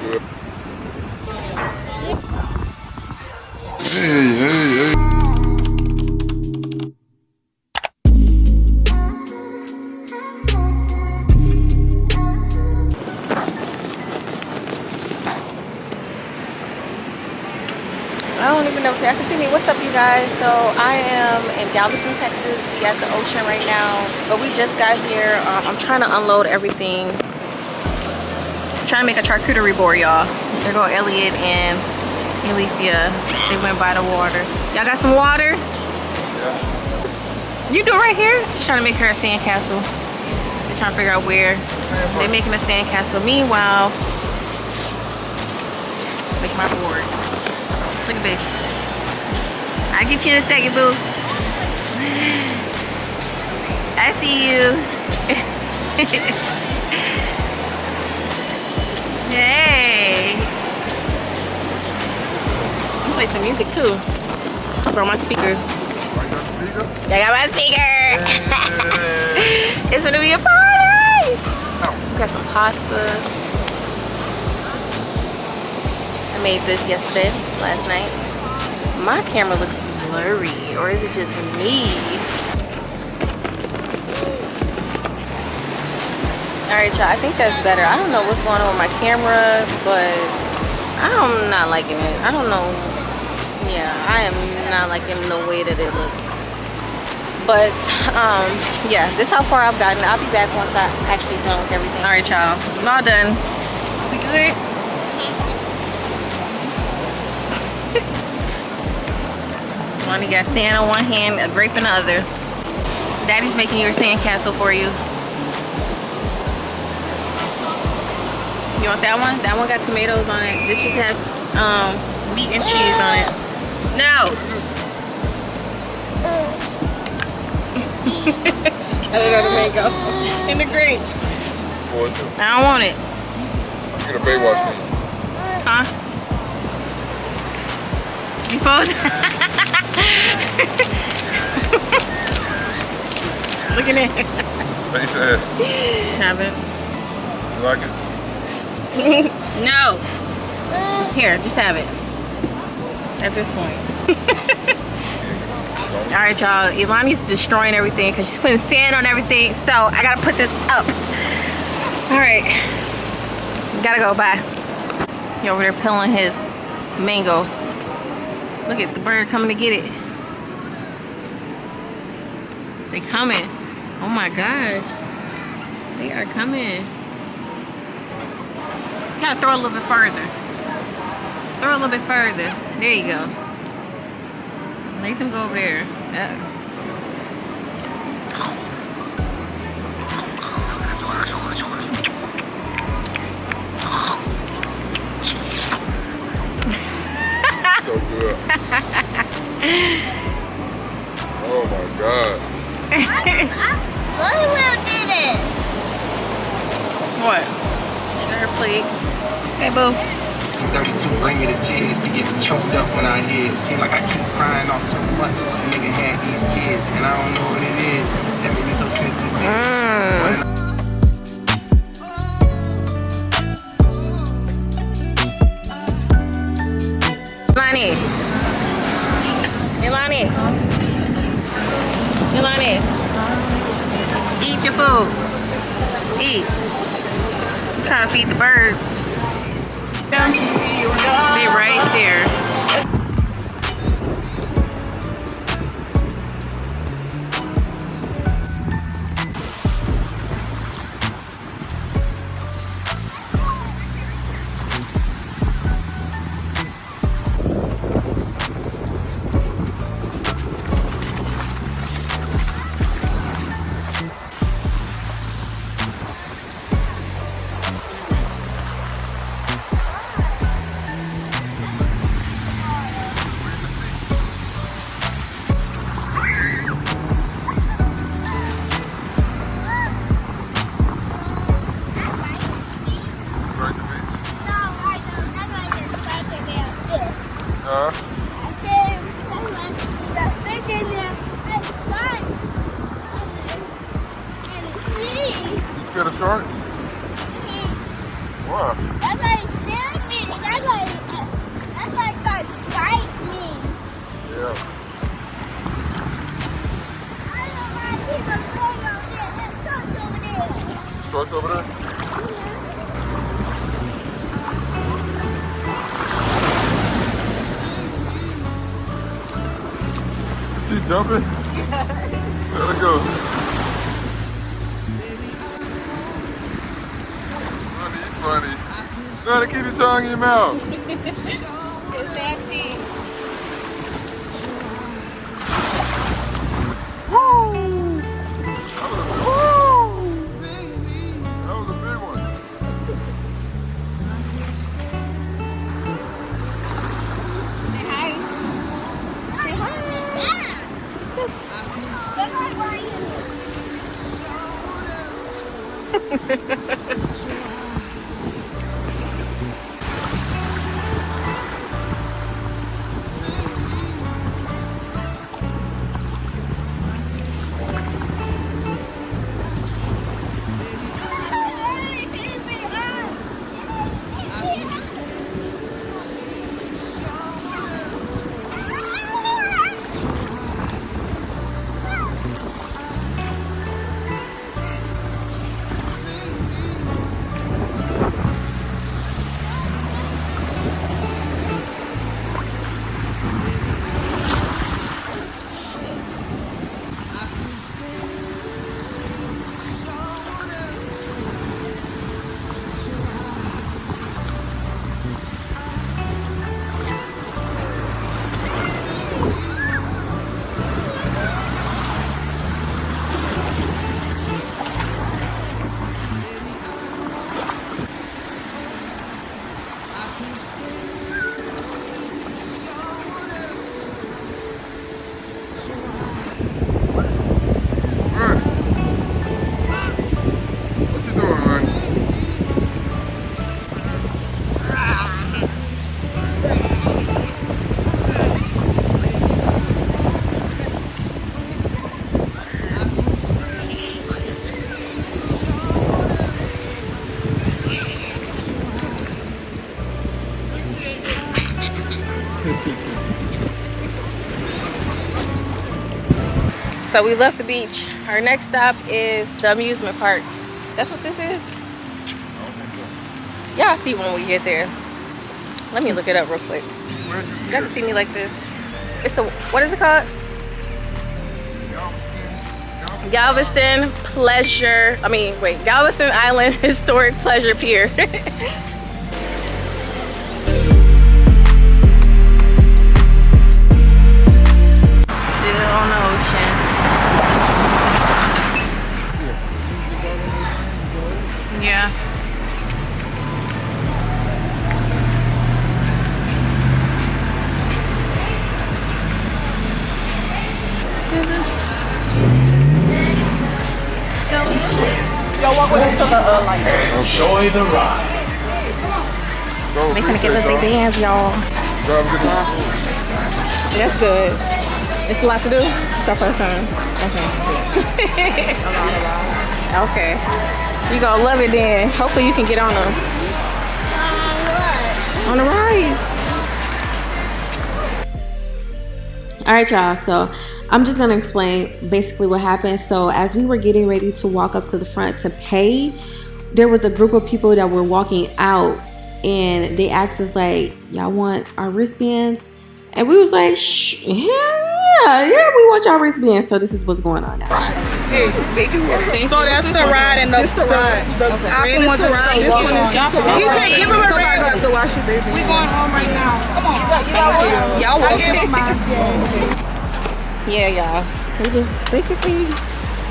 good. Hey. I don't even know if y'all can see me. What's up, you guys? So I am in Galveston, Texas. We at the ocean right now, but we just got here. I'm trying to unload everything. I'm trying to make a charcuterie board, y'all. There go Elliot and Alicia. They went by the water. Y'all got some water? Yeah. You do it right here? She's trying to make her a sandcastle. They're trying to figure out where. They're making a sandcastle. Meanwhile, make my board. Look at this. I'll get you in a second, boo. I see you. Hey. I'm play some music too. I brought my speaker. I got my speaker. It's gonna be a party. We got some pasta. I made this yesterday, last night. My camera looks blurry, or is it just me? Alright, y'all, I think that's better. I don't know what's going on with my camera, but I'm not liking it. I don't know. Yeah, I am not liking the way that it looks. But, yeah, this is how far I've gotten. I'll be back once I actually done with everything. Alright, y'all, I'm all done. Is it good? Lonnie got sand on one hand, a grape in the other. Daddy's making your sandcastle for you. You want that one? That one got tomatoes on it. This just has meat and cheese on it. No! I got the mango and the grape. I don't want it. I'm gonna Baywatch for you. Huh? You pose? Look at it. Face ass. Haven't. You like it? No. Here, just have it. At this point. Alright, y'all. Ilani's destroying everything because she's putting sand on everything. So I gotta put this up. Alright. Gotta go. Bye. He over there peeling his mango. Look at the bird coming to get it. They coming. Oh my gosh. They are coming. You gotta throw a little bit further. Throw a little bit further. There you go. Make them go over there. So good. Oh my God. Lonnie Will did it. What? Share her plate. Hey, boo. 32, bring me the tears to get me choked up when I hear it. Seem like I keep crying off so much since a nigga had these kids, and I don't know what it is that made me so sensitive. Ilani. Ilani. Ilani. Eat your food. Eat. I'm trying to feed the bird. They right there. Scared of sharks? Why? That's why it's still Yeah. Shorts over there? She jumping? Let her go. Funny. Trying to keep your tongue in your mouth. It's nasty. That was a big one. Say hi. Say hi. What you doing, man? So we left the beach. Our next stop is the amusement park. That's what this is? Y'all see when we get there. Let me look it up real quick. You got to see me like this. It's a, what is it called? Galveston Pleasure, Galveston Island Historic Pleasure Pier. Still on the ocean. Yeah. Yo, walk with us to the Enjoy the ride. They finna give us their bands, y'all. That's good. It's a lot to do. It's our first time. Okay. Okay. You gonna love it then. Hopefully you can get on them. On the rides. All right, y'all. So I'm just gonna explain basically what happened. So as we were getting ready to walk up to the front to pay, there was a group of people that were walking out, and they asked us like, "Y'all want our wristbands?" And we was like, "Shh, yeah, we want y'all wristbands." So this is what's going on now. So that's the ride and the ride. The Apple one's the ride. This one is you can't give him a ride. I have to wash it, baby. We going home right now. Come on. Y'all walking. Yeah, y'all. We just basically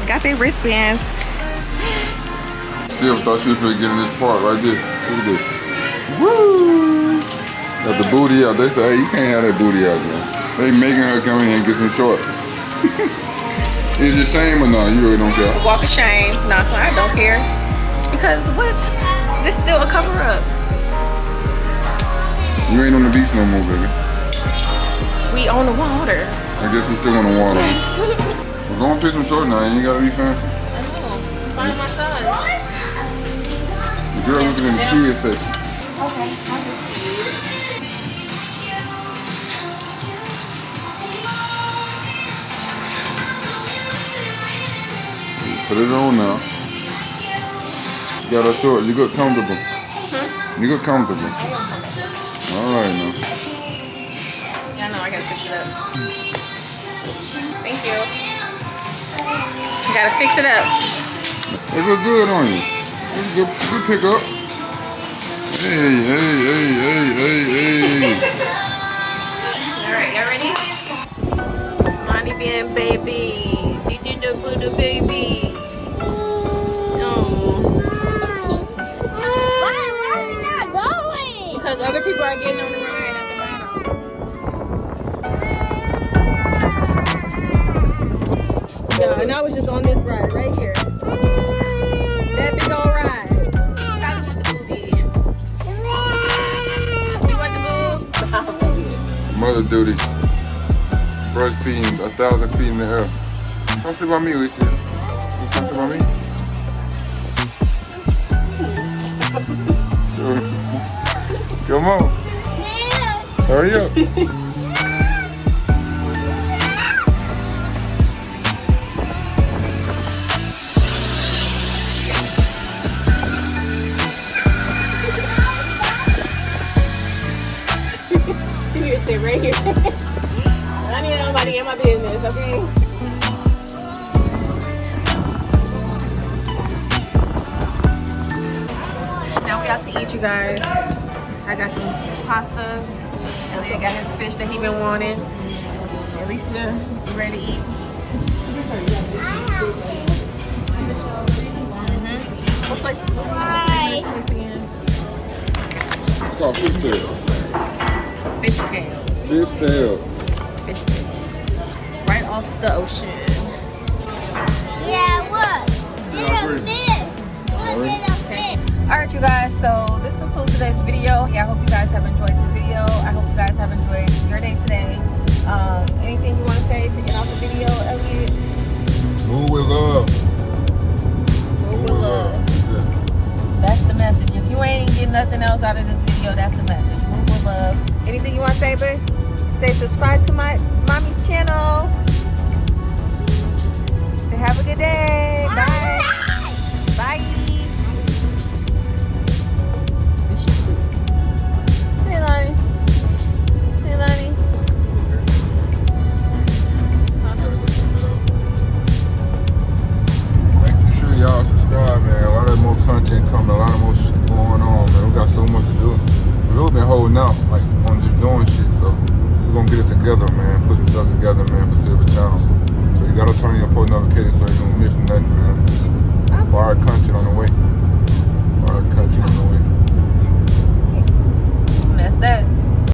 got their wristbands. Sil thought she was gonna get in this part right there. Look at this. Woo! Got the booty out. They say, hey, you can't have that booty out, man. They making her come in here and get some shorts. Is it shame or not? You really don't care. Walk of shame. No, I don't care. Because what? This is still a cover up. You ain't on the beach no more, baby. We on the water. I guess we still on the water. We're gonna pick some shorts now. You ain't gotta be fancy. I know. Find my son. The girl looking in the kids section. Okay. Put it on now. Got her short. You look comfortable. You look comfortable. Alright now. Yeah, I know, I gotta fix it up. Thank you. You gotta fix it up. It look good on you. It's good pick up. Hey. Alright, y'all ready? Money bien, baby. Did you know the baby? Why are we not going? Because other people are getting on the ride at the bottom. Yeah, and I was just on this ride right here. That big old ride. Gotta get the booty. You want the boob? Mother duty. Breastfeeding 1,000 feet in the air. Don't sit by me, Alicia. You can't sit by me? Come on. Hurry up. You need to stay right here. I need nobody in my business, okay? Now we out to eat, you guys. I got some pasta. Elliot got his fish that he been wanting. Alicia, you ready to eat? What place? What's the place again? It's called fish tail. Fish tail. Fish tail. Fish tail. Right off the ocean. Yeah, what? Yeah, Little fish. What little fish? Alright, you guys, so this concludes today's video. Yeah, I hope you guys have enjoyed the video. I hope you guys have enjoyed your day today. Anything you want to say to get off the video, Elliot? Move with love. Move with love. Yeah. That's the message. If you ain't getting nothing else out of this video, that's the message. Move with love. Anything you want to say, babe? Say subscribe to my mommy's channel. Say have a good day. Bye. Bye. Hey, Lonnie. Hey, Lonnie. Make sure y'all subscribe, man. A lot of more content coming, a lot of more shit going on, man. We got so much to do. We've really been holding out, like, on just doing shit, so we're gonna get it together, man. Put some stuff together, man, for Silver Channel. So you gotta turn your post notifications so you don't miss nothing, man. Fire content on the way.